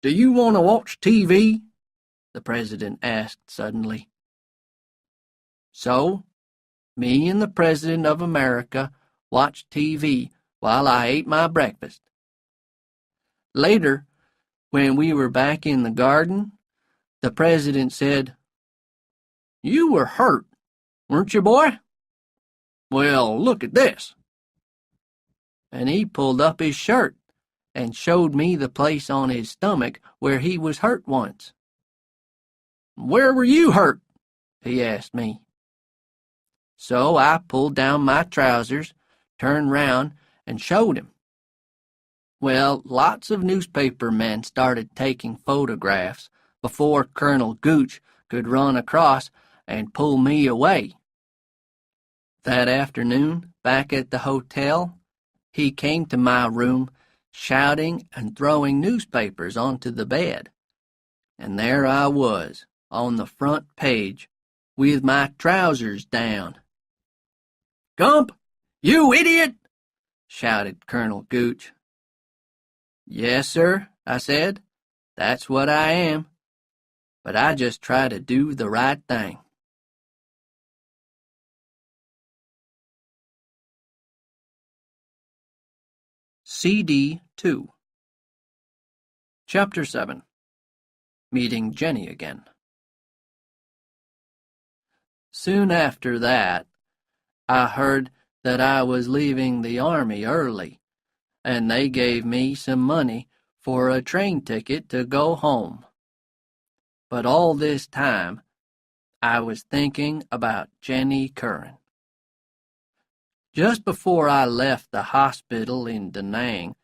do you want to watch TV? The president asked suddenly. So, me and the President of America watched TV while I ate my breakfast. Later, when we were back in the garden, the president said, "You were hurt, weren't you, boy? Well, look at this." And he pulled up his shirt and showed me the place on his stomach where he was hurt once. "Where were you hurt?" he asked me. So I pulled down my trousers, turned round, and showed him. Well, lots of newspaper men started taking photographs before Colonel Gooch could run across and pull me away. That afternoon, back at the hotel, he came to my room, shouting and throwing newspapers onto the bed. And there I was, on the front page, with my trousers down. "Gump, you idiot!" shouted Colonel Gooch. "Yes, sir," I said. "That's what I am. But I just try to do the right thing." CD 2. Chapter 7. Meeting Jenny Again. Soon after that, I heard that I was leaving the army early, and they gave me some money for a train ticket to go home. But all this time, I was thinking about Jenny Curran. Just before I left the hospital in Da Nang,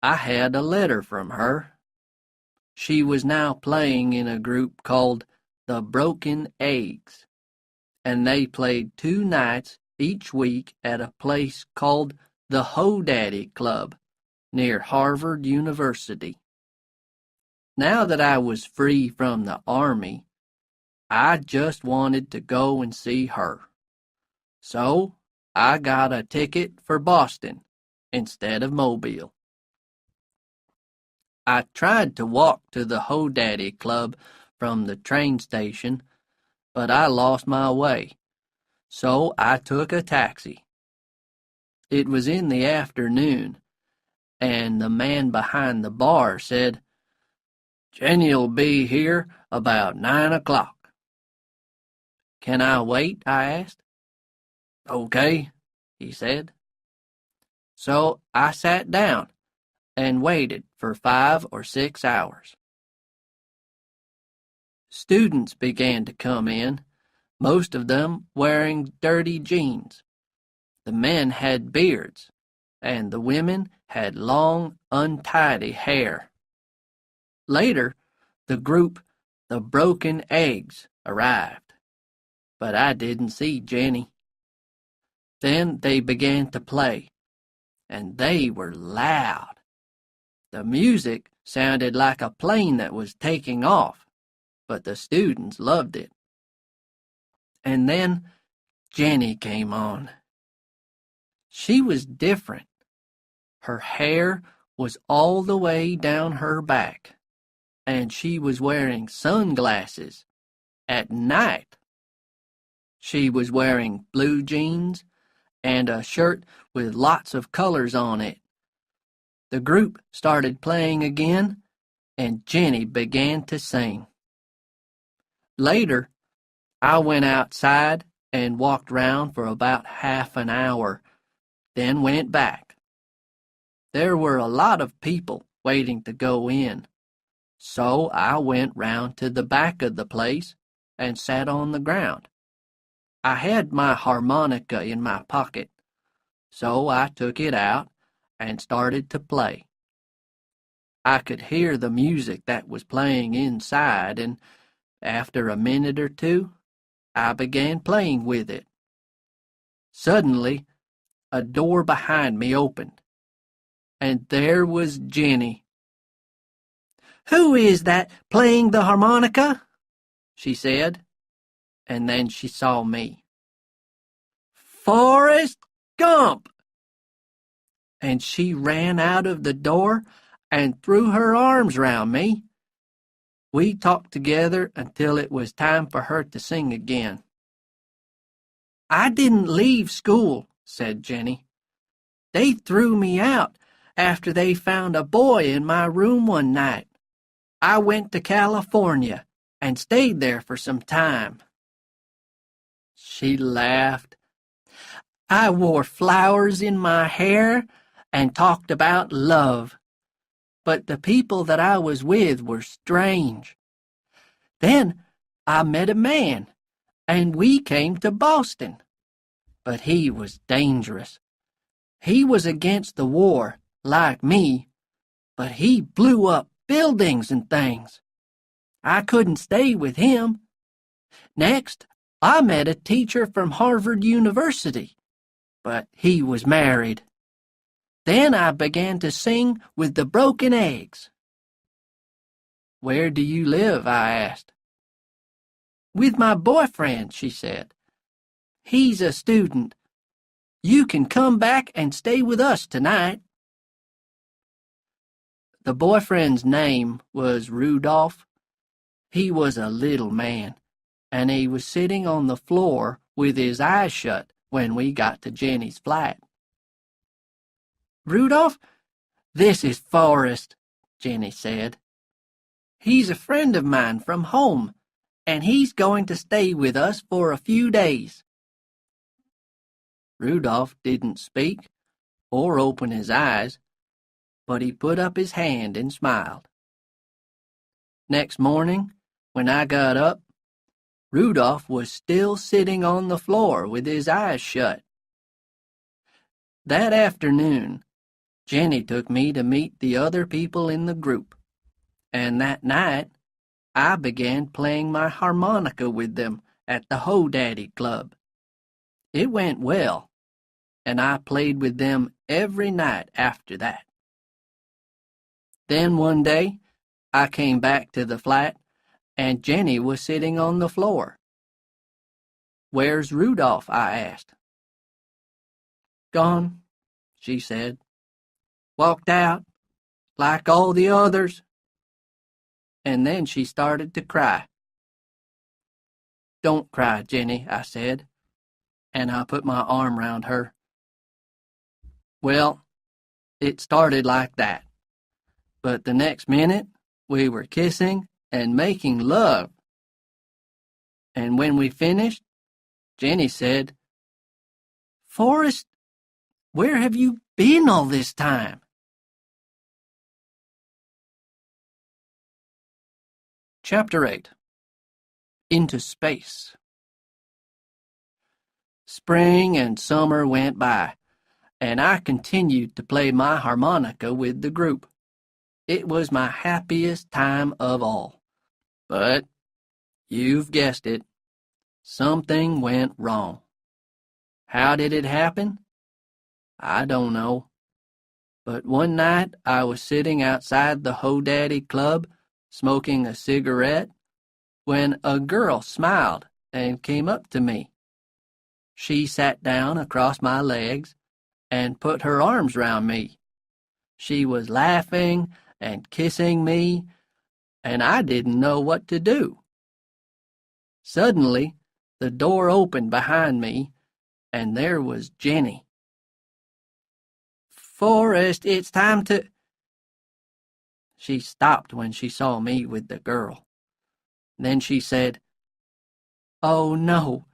I had a letter from her. She was now playing in a group called the Broken Eggs, and they played 2 nights each week at a place called the Hodaddy Club near Harvard University. Now that I was free from the army, I just wanted to go and see her. So I got a ticket for Boston instead of Mobile. I tried to walk to the Hodaddy Club from the train station, but I lost my way, so I took a taxi. It was in the afternoon, and the man behind the bar said, "Jenny'll be here about 9 o'clock. "Can I wait?" I asked. "Okay," he said. So I sat down and waited for 5 or 6 hours. Students began to come in, most of them wearing dirty jeans. The men had beards, and the women had long, untidy hair. Later, the group, the Broken Eggs, arrived, but I didn't see Jenny. Then they began to play, and they were loud. The music sounded like a plane that was taking off, but the students loved it. And then Jenny came on. She was different. Her hair was all the way down her back, and she was wearing sunglasses at night. She was wearing blue jeans and a shirt with lots of colors on it. The group started playing again, and Jenny began to sing. Later, I went outside and walked round for about half an hour, then went back. There were a lot of people waiting to go in, so I went round to the back of the place and sat on the ground. I had my harmonica in my pocket, so I took it out and started to play. I could hear the music that was playing inside, and after a minute or two, I began playing with it. Suddenly, a door behind me opened, and there was Jenny. "Who is that playing the harmonica?" she said, and then she saw me. "Forrest Gump!" And she ran out of the door and threw her arms round me We talked together until it was time for her to sing again. "I didn't leave school," said Jenny. "They threw me out after they found a boy in my room one night. I went to California and stayed there for some time." She laughed. "I wore flowers in my hair and talked about love. But the people that I was with were strange. Then I met a man, and we came to Boston. But he was dangerous. He was against the war, like me, but he blew up buildings and things. I couldn't stay with him. Next, I met a teacher from Harvard University, but he was married. Then I began to sing with the Broken Eggs." "Where do you live?" I asked. "With my boyfriend," she said. "He's a student. You can come back and stay with us tonight." The boyfriend's name was Rudolph. He was a little man, and he was sitting on the floor with his eyes shut when we got to Jenny's flat. "Rudolph, this is Forrest," Jenny said. "He's a friend of mine from home, and he's going to stay with us for a few days." Rudolph didn't speak or open his eyes, but he put up his hand and smiled. Next morning, when I got up, Rudolph was still sitting on the floor with his eyes shut. That afternoon, Jenny took me to meet the other people in the group, and that night I began playing my harmonica with them at the Ho-Daddy Club. It went well, and I played with them every night after that. Then one day, I came back to the flat, and Jenny was sitting on the floor. "Where's Rudolph?" I asked. "Gone," she said. "Walked out, like all the others." And then she started to cry. "Don't cry, Jenny," I said, and I put my arm round her. Well, it started like that. But the next minute, we were kissing and making love. And when we finished, Jenny said, "Forrest, where have you been all this time?" Chapter 8. Into Space. Spring and summer went by, and I continued to play my harmonica with the group. It was my happiest time of all. But, you've guessed it, something went wrong. How did it happen? I don't know. But one night I was sitting outside the Ho-Daddy Club, smoking a cigarette, when a girl smiled and came up to me. She sat down across my legs and put her arms round me. She was laughing and kissing me, and I didn't know what to do. Suddenly, the door opened behind me, and there was Jenny. "Forrest, it's time to—" She stopped when she saw me with the girl. Then she said, "Oh, no,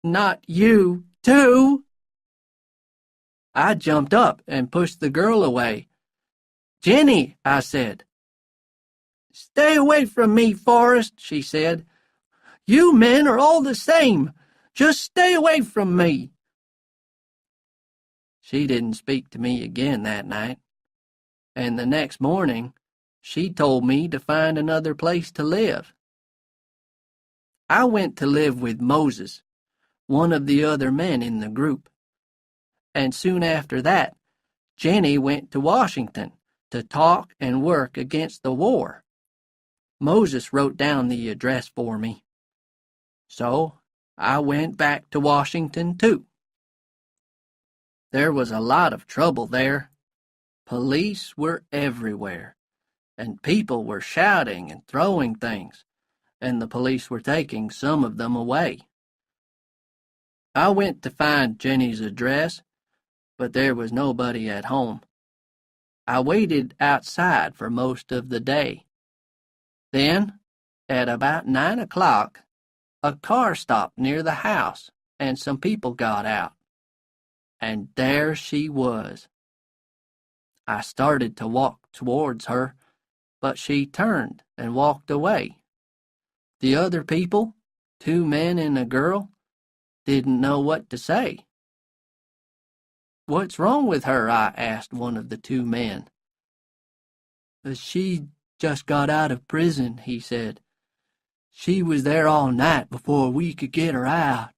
not you, too!" I jumped up and pushed the girl away. "Jenny," I said. "Stay away from me, Forrest," she said. "You men are all the same. Just stay away from me." She didn't speak to me again that night, and the next morning she told me to find another place to live. I went to live with Moses, one of the other men in the group, and soon after that, Jenny went to Washington to talk and work against the war. Moses wrote down the address for me. So I went back to Washington, too. There was a lot of trouble there. Police were everywhere, and people were shouting and throwing things, and the police were taking some of them away. I went to find Jenny's address, but there was nobody at home. I waited outside for most of the day. Then, at about 9 o'clock, a car stopped near the house, and some people got out. And there she was. I started to walk towards her, but she turned and walked away. The other people, 2 men and a girl, didn't know what to say. "What's wrong with her?" I asked one of the 2 men. "She just got out of prison," he said. "She was there all night before we could get her out."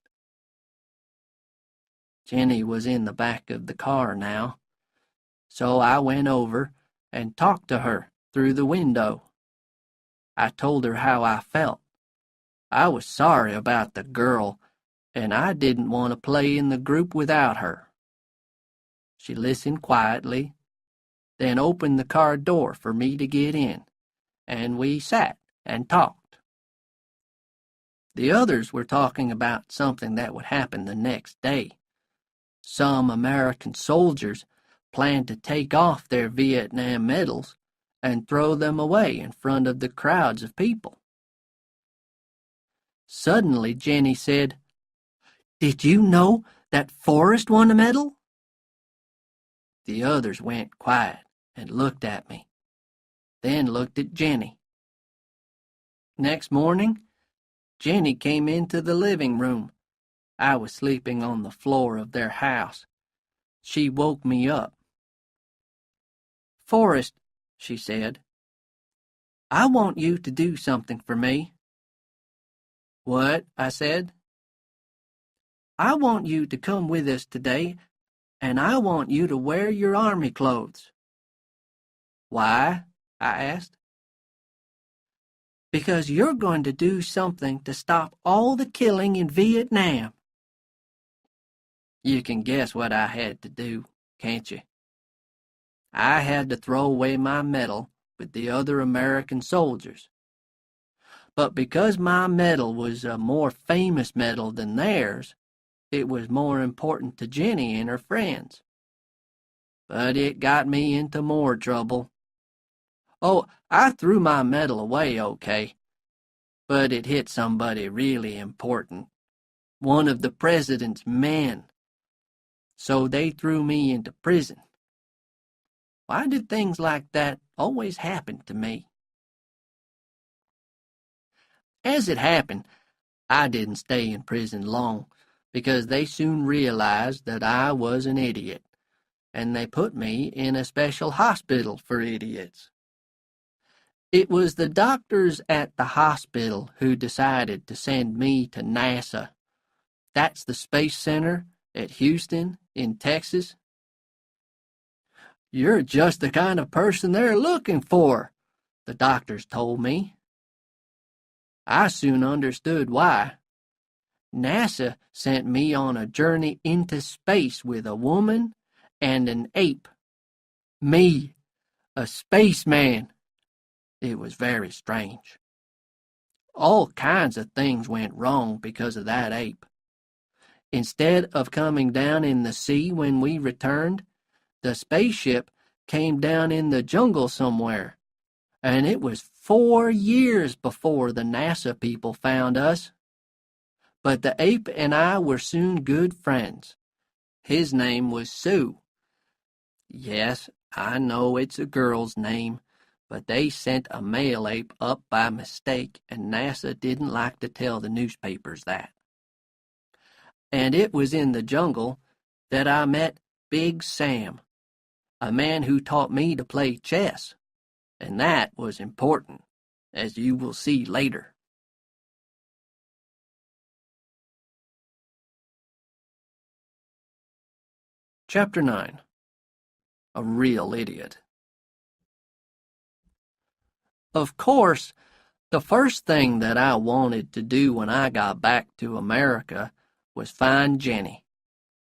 Jenny was in the back of the car now, so I went over and talked to her through the window. I told her how I felt. I was sorry about the girl, and I didn't want to play in the group without her. She listened quietly, then opened the car door for me to get in, and we sat and talked. The others were talking about something that would happen the next day. Some American soldiers planned to take off their Vietnam medals and throw them away in front of the crowds of people. Suddenly Jenny said, "Did you know that Forrest won a medal?" The others went quiet and looked at me, then looked at Jenny. Next morning, Jenny came into the living room. I was sleeping on the floor of their house. She woke me up. "Forrest," she said, "I want you to do something for me." "What?" I said. "I want you to come with us today, and I want you to wear your army clothes." "Why?" I asked. "Because you're going to do something to stop all the killing in Vietnam." You can guess what I had to do, can't you? I had to throw away my medal with the other American soldiers. But because my medal was a more famous medal than theirs, it was more important to Jenny and her friends. But it got me into more trouble. Oh, I threw my medal away okay, but it hit somebody really important, one of the president's men. So they threw me into prison. Why did things like that always happen to me? As it happened, I didn't stay in prison long, because they soon realized that I was an idiot, and they put me in a special hospital for idiots. It was the doctors at the hospital who decided to send me to NASA. That's the Space Center at Houston in Texas. "You're just the kind of person they're looking for," the doctors told me. I soon understood why. NASA sent me on a journey into space with a woman and an ape. Me, a spaceman. It was very strange. All kinds of things went wrong because of that ape. Instead of coming down in the sea when we returned, the spaceship came down in the jungle somewhere, and it was 4 years before the NASA people found us. But the ape and I were soon good friends. His name was Sue. Yes, I know it's a girl's name, but they sent a male ape up by mistake, and NASA didn't like to tell the newspapers that. And it was in the jungle that I met Big Sam, a man who taught me to play chess, and that was important, as you will see later. Chapter 9. A Real Idiot. Of course, the first thing that I wanted to do when I got back to America was find Jenny.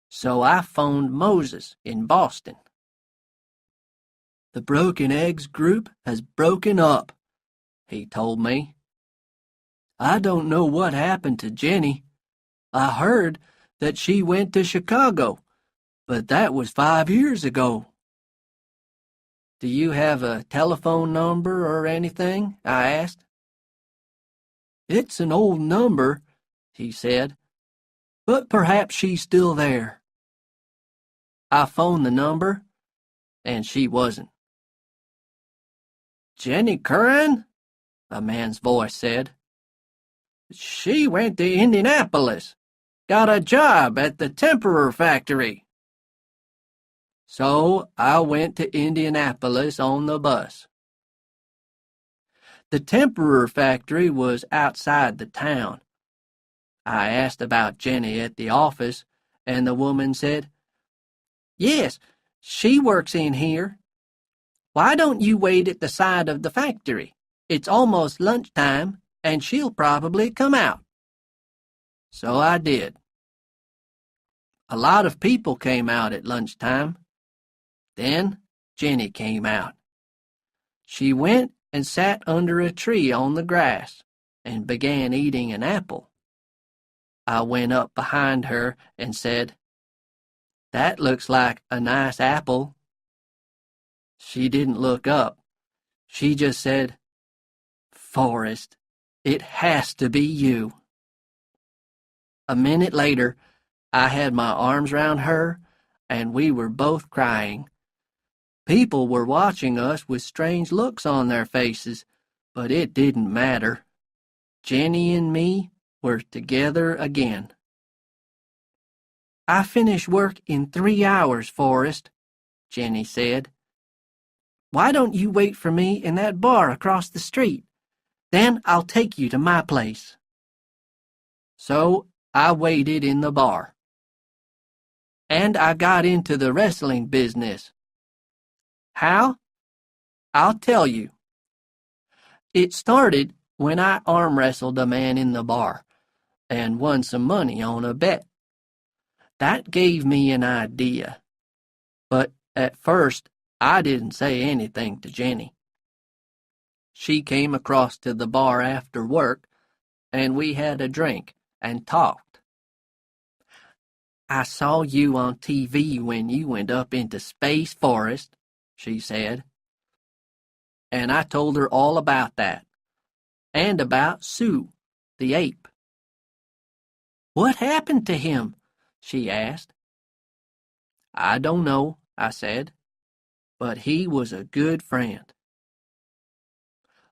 So I phoned Moses in Boston. The Broken Eggs group has broken up, he told me. I don't know what happened to Jenny. I heard that she went to Chicago, but that was 5 years ago. Do you have a telephone number or anything? I asked. It's an old number, he said, but perhaps she's still there. I phoned the number, and she wasn't. Jenny Curran? A man's voice said. She went to Indianapolis, got a job at the Temperer factory. So I went to Indianapolis on the bus. The Temperer factory was outside the town. I asked about Jenny at the office, and the woman said, Yes, she works in here. Why don't you wait at the side of the factory? It's almost lunchtime, and she'll probably come out. So I did. A lot of people came out at lunchtime. Then Jenny came out. She went and sat under a tree on the grass and began eating an apple. I went up behind her and said, That looks like a nice apple. She didn't look up. She just said, Forrest, it has to be you. A minute later, I had my arms round her, and we were both crying. People were watching us with strange looks on their faces, but it didn't matter. Jenny and me were together again. I finish work in 3 hours, Forrest, Jenny said. Why don't you wait for me in that bar across the street? Then I'll take you to my place. So I waited in the bar. And I got into the wrestling business. How? I'll tell you. It started when I arm wrestled a man in the bar and won some money on a bet. That gave me an idea. But at first, I didn't say anything to Jenny. She came across to the bar after work, and we had a drink and talked. I saw you on TV when you went up into space, Forrest, she said. And I told her all about that, and about Sue, the ape. What happened to him? She asked. I don't know, I said, but he was a good friend.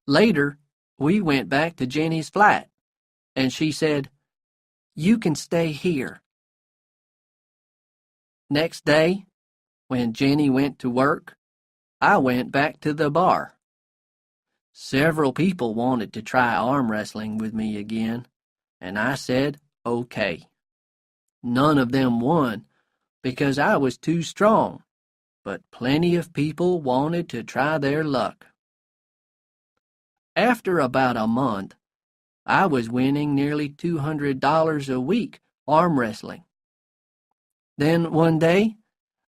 Later, we went back to Jenny's flat, and she said, You can stay here. Next day, when Jenny went to work, I went back to the bar. Several people wanted to try arm wrestling with me again, and I said, okay. None of them won because I was too strong, but plenty of people wanted to try their luck. After about a month, I was winning nearly $200 a week arm wrestling. Then one day,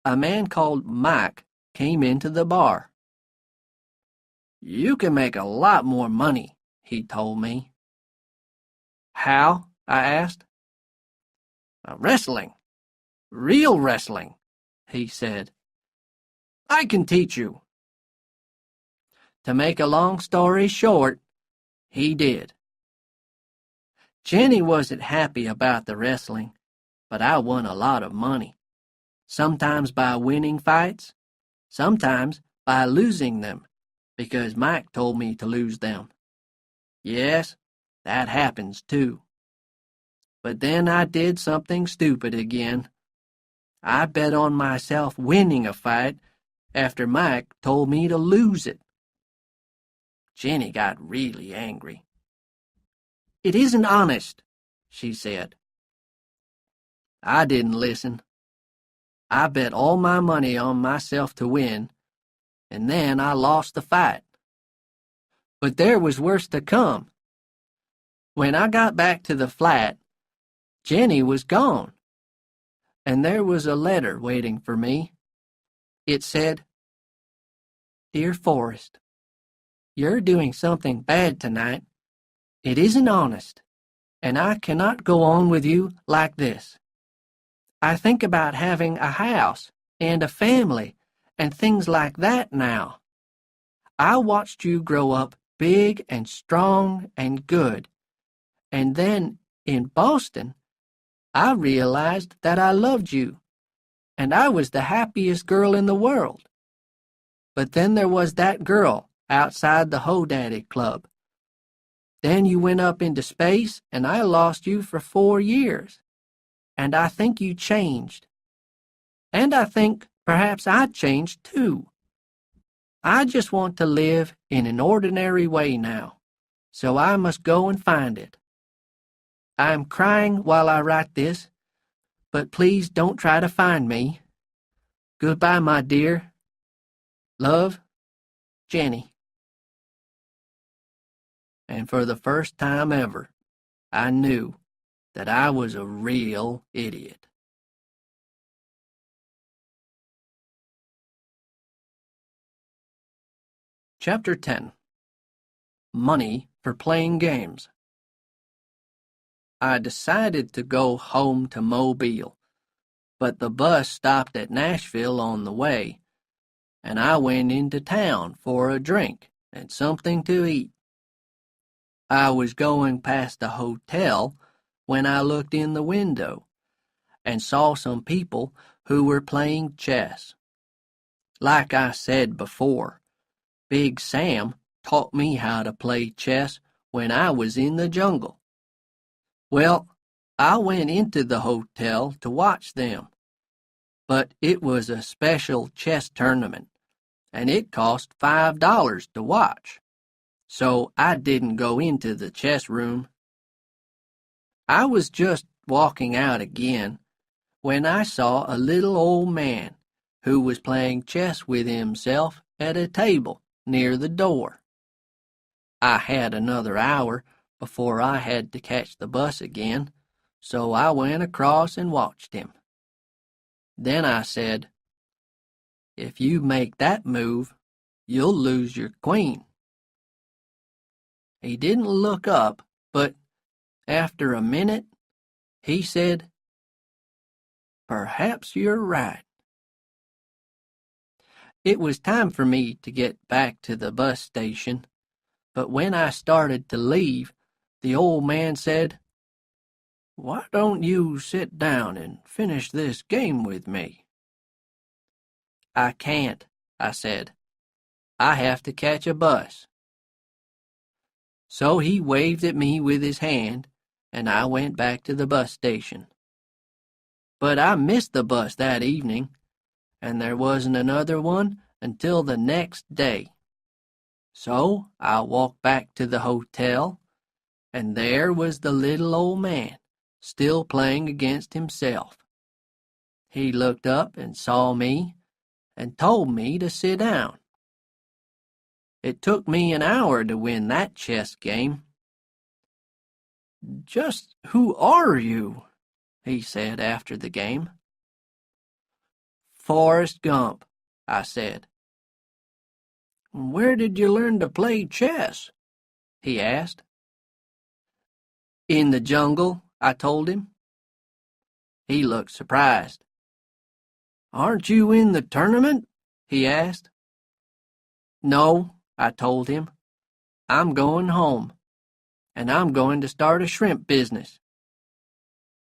a man called Mike came into the bar. You can make a lot more money, he told me. How? I asked. Wrestling. Real wrestling, he said. I can teach you. To make a long story short, he did. Jenny wasn't happy about the wrestling, but I won a lot of money. Sometimes by winning fights, sometimes by losing them, because Mike told me to lose them. Yes, that happens too. But then I did something stupid again. I bet on myself winning a fight after Mike told me to lose it. Jenny got really angry. It isn't honest, she said. I didn't listen. I bet all my money on myself to win, and then I lost the fight. But there was worse to come. When I got back to the flat, Jenny was gone, and there was a letter waiting for me. It said, Dear Forrest, you're doing something bad tonight. It isn't honest, and I cannot go on with you like this. I think about having a house and a family and things like that now. I watched you grow up big and strong and good, and then in Boston, I realized that I loved you, and I was the happiest girl in the world. But then there was that girl outside the Hodaddy Club. Then you went up into space, and I lost you for 4 years. And I think you changed. And I think perhaps I changed too. I just want to live in an ordinary way now, so I must go and find it. I am crying while I write this, but please don't try to find me. Goodbye, my dear. Love, Jenny. And for the first time ever, I knew that I was a real idiot. Chapter 10. Money for Playing Games. I decided to go home to Mobile, but the bus stopped at Nashville on the way, and I went into town for a drink and something to eat. I was going past a hotel when I looked in the window and saw some people who were playing chess. Like I said before, Big Sam taught me how to play chess when I was in the jungle. Well, I went into the hotel to watch them, but it was a special chess tournament, and it cost $5 to watch, so I didn't go into the chess room. I was just walking out again when I saw a little old man who was playing chess with himself at a table near the door. I had another hour before I had to catch the bus again, so I went across and watched him. Then I said, "If you make that move, you'll lose your queen." He didn't look up, but after a minute, he said, "Perhaps you're right." It was time for me to get back to the bus station, but when I started to leave, the old man said, "Why don't you sit down and finish this game with me?" "I can't," I said. "I have to catch a bus." So he waved at me with his hand, and I went back to the bus station. But I missed the bus that evening, and there wasn't another one until the next day. So I walked back to the hotel, and there was the little old man, still playing against himself. He looked up and saw me, and told me to sit down. It took me an hour to win that chess game. "Just who are you?" he said after the game. "Forrest Gump," I said. "Where did you learn to play chess?" he asked. "In the jungle," I told him. He looked surprised. "Aren't you in the tournament?" he asked. "No," I told him. "I'm going home, and I'm going to start a shrimp business."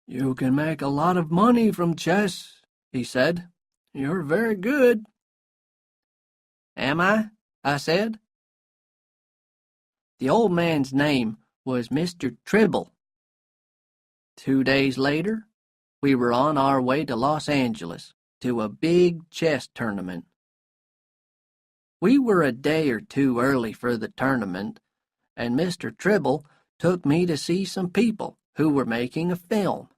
"You can make a lot of money from chess," he said. "You're very good." "Am I?" I said. The old man's name was Mr. Tribble. 2 days later, we were on our way to Los Angeles to a big chess tournament. We were a day or two early for the tournament, and Mr. Tribble took me to see some people who were making a film.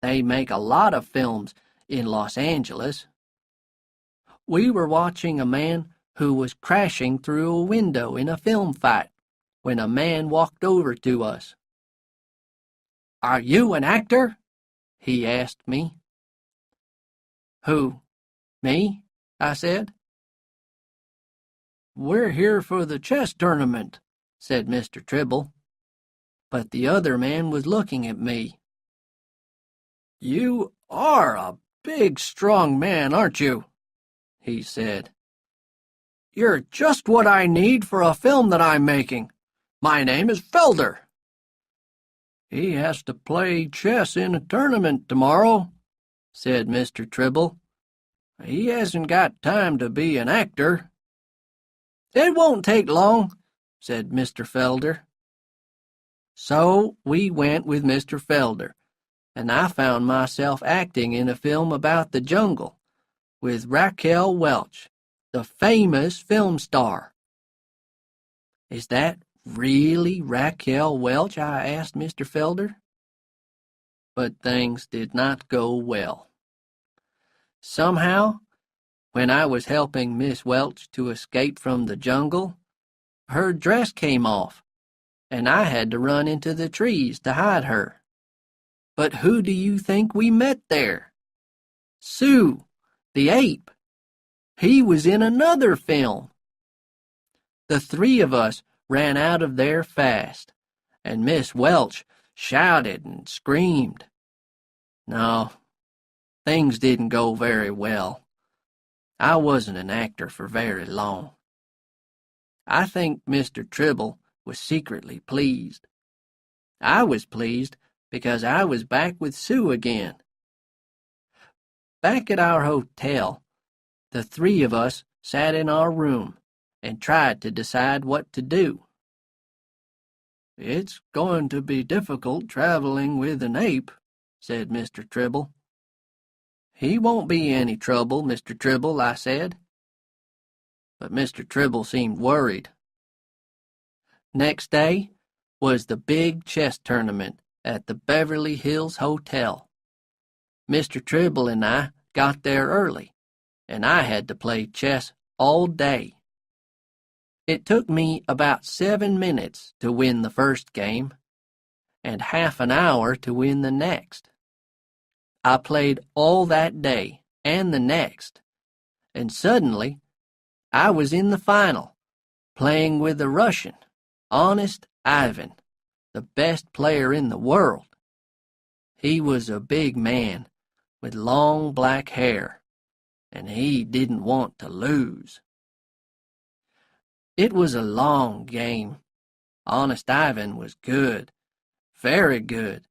They make a lot of films in Los Angeles. We were watching a man who was crashing through a window in a film fight when a man walked over to us. "Are you an actor?" he asked me. "Who, me?" I said. we're here for the chess tournament," said Mr. Tribble. But the other man was looking at me. "You are a big, strong man, aren't you?" he said. "You're just what I need for a film that I'm making. My name is Felder." "He has to play chess in a tournament tomorrow," said Mr. Tribble. "He hasn't got time to be an actor." "It won't take long," said Mr. Felder. So we went with Mr. Felder, and I found myself acting in a film about the jungle with Raquel Welch, the famous film star. "Is that really Raquel Welch?" I asked Mr. Felder. But things did not go well. Somehow, when I was helping Miss Welch to escape from the jungle, her dress came off, and I had to run into the trees to hide her. But who do you think we met there? Sue, the ape. He was in another film. The three of us ran out of there fast, and Miss Welch shouted and screamed. No, things didn't go very well. I wasn't an actor for very long. I think Mr. Tribble was secretly pleased. I was pleased because I was back with Sue again. Back at our hotel, the three of us sat in our room and tried to decide what to do. "It's going to be difficult traveling with an ape," said Mr. Tribble. "He won't be any trouble, Mr. Tribble," I said. But Mr. Tribble seemed worried. Next day was the big chess tournament at the Beverly Hills Hotel. Mr. Tribble and I got there early, and I had to play chess all day. It took me about 7 minutes to win the first game, and half an hour to win the next. I played all that day and the next, and suddenly I was in the final, playing with the Russian, Honest Ivan, the best player in the world. He was a big man with long black hair, and he didn't want to lose. It was a long game. Honest Ivan was good, very good.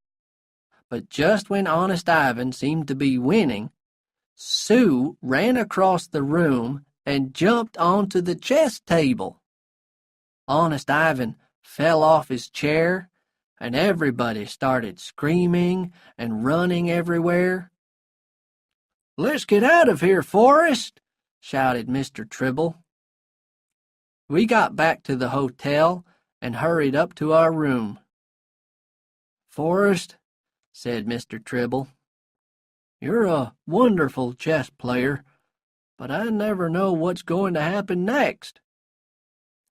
But just when Honest Ivan seemed to be winning, Sue ran across the room and jumped onto the chess table. Honest Ivan fell off his chair, and everybody started screaming and running everywhere. "Let's get out of here, Forrest!" shouted Mr. Tribble. We got back to the hotel and hurried up to our room. "Forrest," said Mr. Tribble, "you're a wonderful chess player, but I never know what's going to happen next.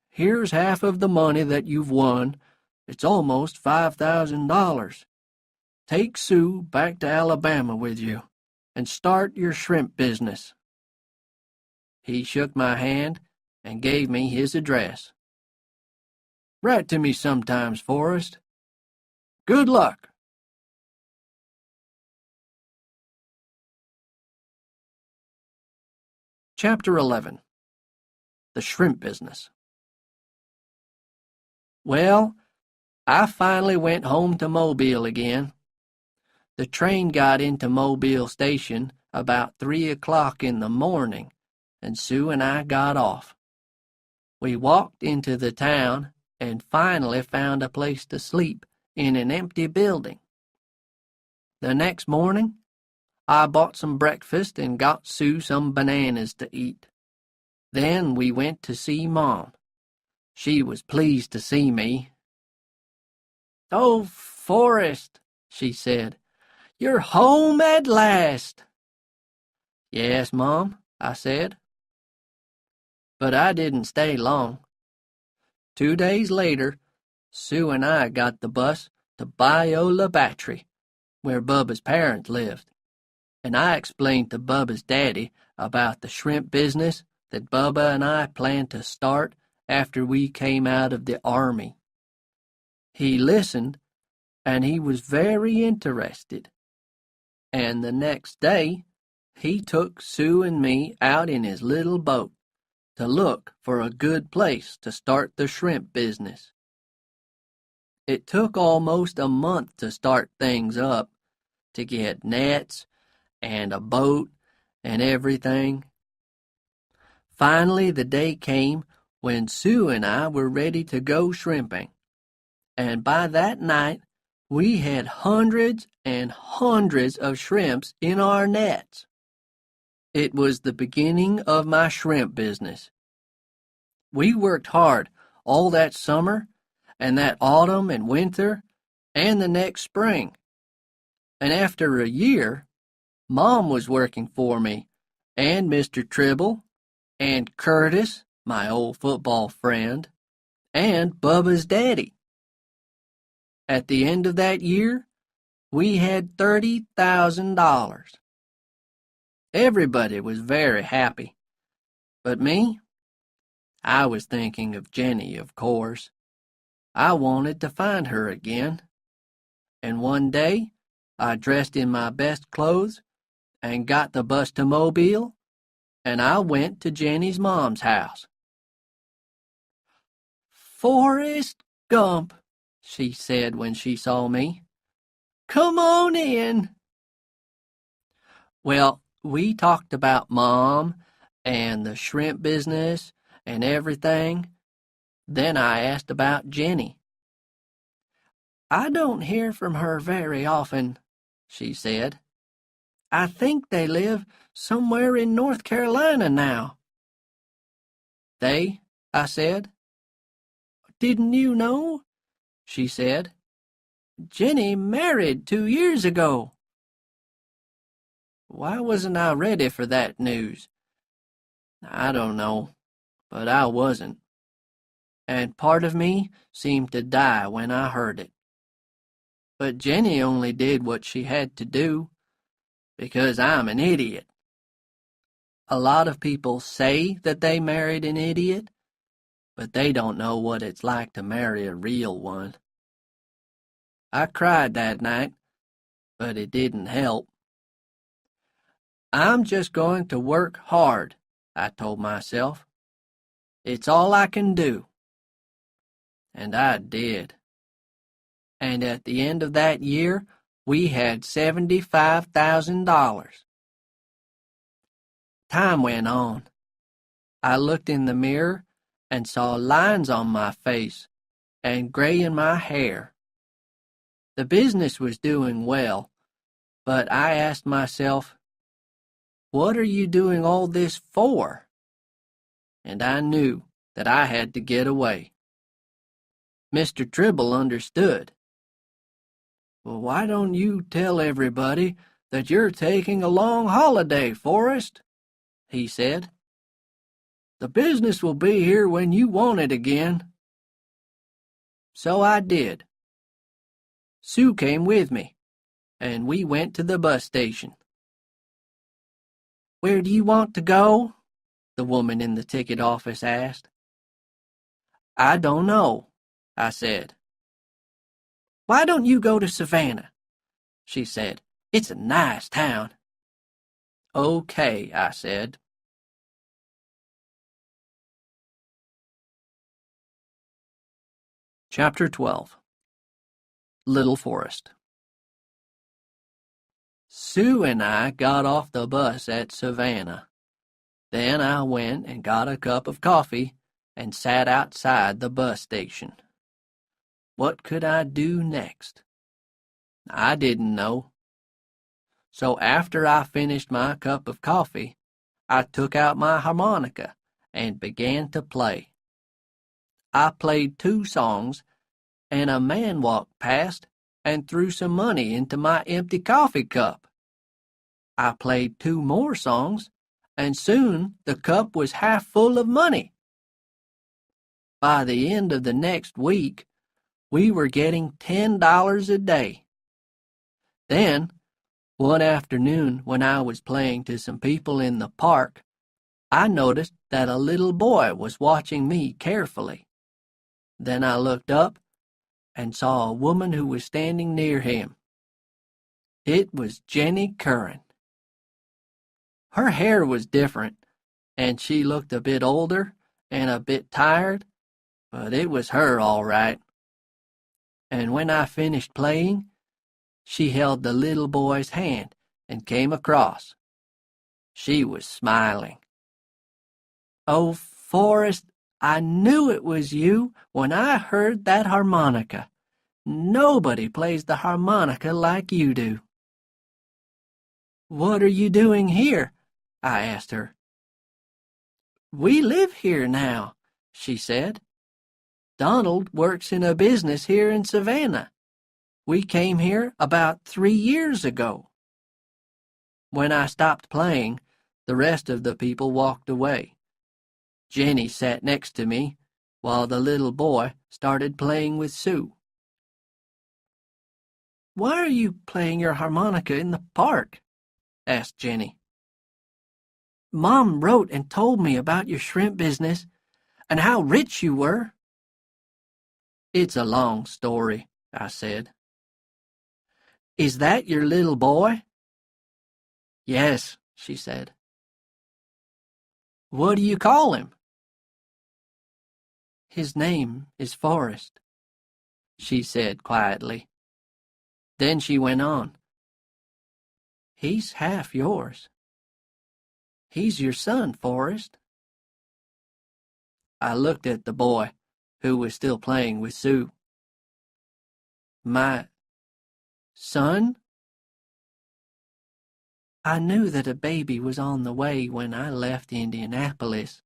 Here's half of the money that you've won. It's almost $5,000. Take Sue back to Alabama with you and start your shrimp business." He shook my hand and gave me his address. "Write to me sometimes, Forrest. Good luck." Chapter 11. The Shrimp Business. Well, I finally went home to Mobile again. The train got into Mobile Station about 3 o'clock in the morning, and Sue and I got off. We walked into the town and finally found a place to sleep in an empty building. The next morning, I bought some breakfast and got Sue some bananas to eat. Then we went to see Mom. She was pleased to see me. "Oh, Forrest," she said, "you're home at last." "Yes, Mom," I said. But I didn't stay long. 2 days later, Sue and I got the bus to Beulah Battery, where Bubba's parents lived, and I explained to Bubba's daddy about the shrimp business that Bubba and I planned to start after we came out of the Army. He listened, and he was very interested. And the next day, he took Sue and me out in his little boat to look for a good place to start the shrimp business. It took almost a month to start things up, to get nets and a boat and everything. Finally, the day came when Sue and I were ready to go shrimping, and by that night we had hundreds and hundreds of shrimps in our nets. It was the beginning of my shrimp business. We worked hard all that summer and that autumn and winter and the next spring. And after a year, Mom was working for me, and Mr. Tribble, and Curtis, my old football friend, and Bubba's daddy. At the end of that year, we had $30,000. Everybody was very happy. But me? I was thinking of Jenny, of course. I wanted to find her again. And one day, I dressed in my best clothes and got the bus to Mobile, and I went to Jenny's mom's house. "Forrest Gump," she said when she saw me. "Come on in." Well, we talked about Mom and the shrimp business and everything. Then I asked about Jenny. "I don't hear from her very often," she said. "I think they live somewhere in North Carolina now." "They?" I said. "Didn't you know?" she said. "Jenny married 2 years ago." Why wasn't I ready for that news? I don't know, but I wasn't. And part of me seemed to die when I heard it. But Jenny only did what she had to do, because I'm an idiot. A lot of people say that they married an idiot, but they don't know what it's like to marry a real one. I cried that night, but it didn't help. "I'm just going to work hard," I told myself. "It's all I can do." And I did. And at the end of that year, we had $75,000. Time went on. I looked in the mirror and saw lines on my face and gray in my hair. The business was doing well, but I asked myself, "What are you doing all this for?" And I knew that I had to get away. Mr. Tribble understood. "Well, why don't you tell everybody that you're taking a long holiday, Forrest?" he said. "The business will be here when you want it again." So I did. Sue came with me, and we went to the bus station. "Where do you want to go?" the woman in the ticket office asked. "I don't know," I said. "Why don't you go to Savannah?" she said. "It's a nice town." "Okay," I said. Chapter 12. Little Forrest. Sue and I got off the bus at Savannah. Then I went and got a cup of coffee and sat outside the bus station. What could I do next? I didn't know. So after I finished my cup of coffee, I took out my harmonica and began to play. I played 2 songs, and a man walked past and threw some money into my empty coffee cup. I played 2 more songs, and soon the cup was half full of money. By the end of the next week, we were getting $10 a day. Then, one afternoon when I was playing to some people in the park, I noticed that a little boy was watching me carefully. Then I looked up and saw a woman who was standing near him. It was Jenny Curran. Her hair was different, and she looked a bit older and a bit tired, but it was her all right. And when I finished playing, she held the little boy's hand and came across. She was smiling. "Oh, Forrest, I knew it was you when I heard that harmonica. Nobody plays the harmonica like you do." "What are you doing here?" I asked her. "We live here now," she said. "Donald works in a business here in Savannah. We came here about 3 years ago." When I stopped playing, the rest of the people walked away. Jenny sat next to me, while the little boy started playing with Sue. "Why are you playing your harmonica in the park?" asked Jenny. "Mom wrote and told me about your shrimp business and how rich you were." "It's a long story," I said. "Is that your little boy?" "Yes," she said. "What do you call him?" "His name is Forrest," she said quietly. Then she went on. "He's half yours. He's your son, Forrest." I looked at the boy, who was still playing with Sue. "My son?" "I knew that a baby was on the way when I left Indianapolis,"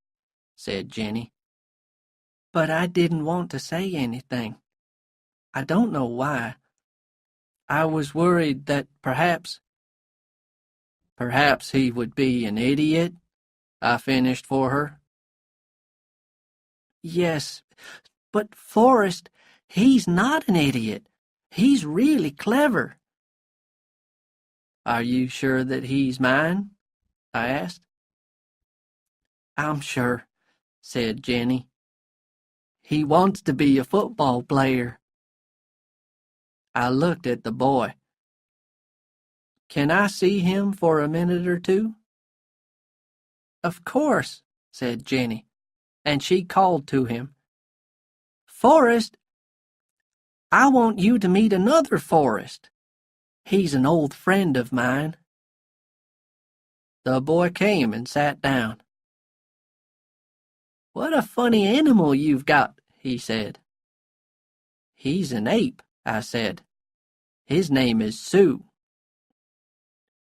said Jenny. "But I didn't want to say anything. I don't know why. I was worried that perhaps he would be an idiot," I finished for her. "Yes, but Forrest, he's not an idiot. He's really clever." "Are you sure that he's mine?" I asked. "I'm sure," said Jenny. "He wants to be a football player." I looked at the boy. "Can I see him for a minute or two?" "Of course," said Jenny, and she called to him. "Forrest, I want you to meet another Forrest. He's an old friend of mine." The boy came and sat down. "What a funny animal you've got," he said. "He's an ape," I said. "His name is Sue."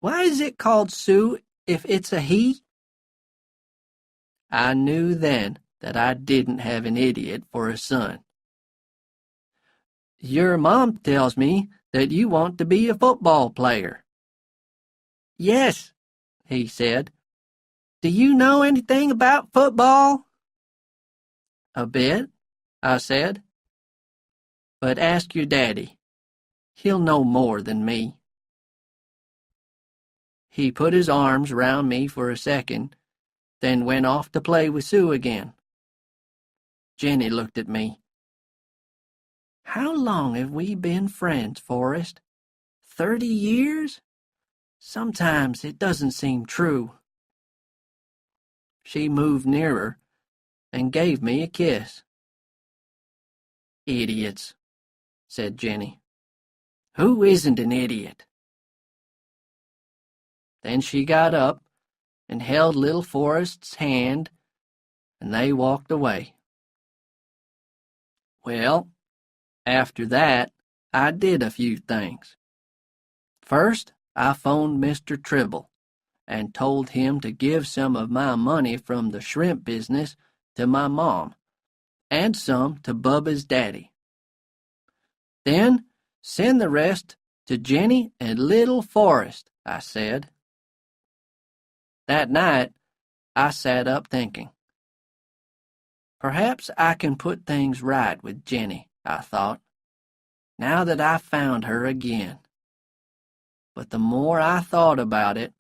"Why is it called Sue if it's a he?" I knew then that I didn't have an idiot for a son. "Your mom tells me that you want to be a football player." "Yes," he said. "Do you know anything about football?" "A bit," I said. "But ask your daddy. He'll know more than me." He put his arms round me for a second, then went off to play with Sue again. Jenny looked at me. "How long have we been friends, Forrest? 30 years? Sometimes it doesn't seem true." She moved nearer and gave me a kiss. "Idiots," said Jenny. "Who isn't an idiot?" Then she got up and held little Forrest's hand, and they walked away. Well, after that, I did a few things. First, I phoned Mr. Tribble and told him to give some of my money from the shrimp business to my mom, and some to Bubba's daddy. Then send the rest to Jenny and little Forrest, I said. That night, I sat up thinking. Perhaps I can put things right with Jenny, I thought, now that I've found her again. But the more I thought about it,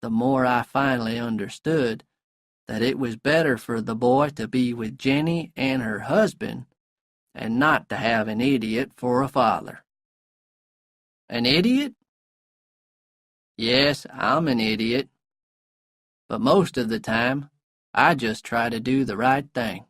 the more I finally understood that it was better for the boy to be with Jenny and her husband and not to have an idiot for a father. An idiot? Yes, I'm an idiot. But most of the time, I just try to do the right thing.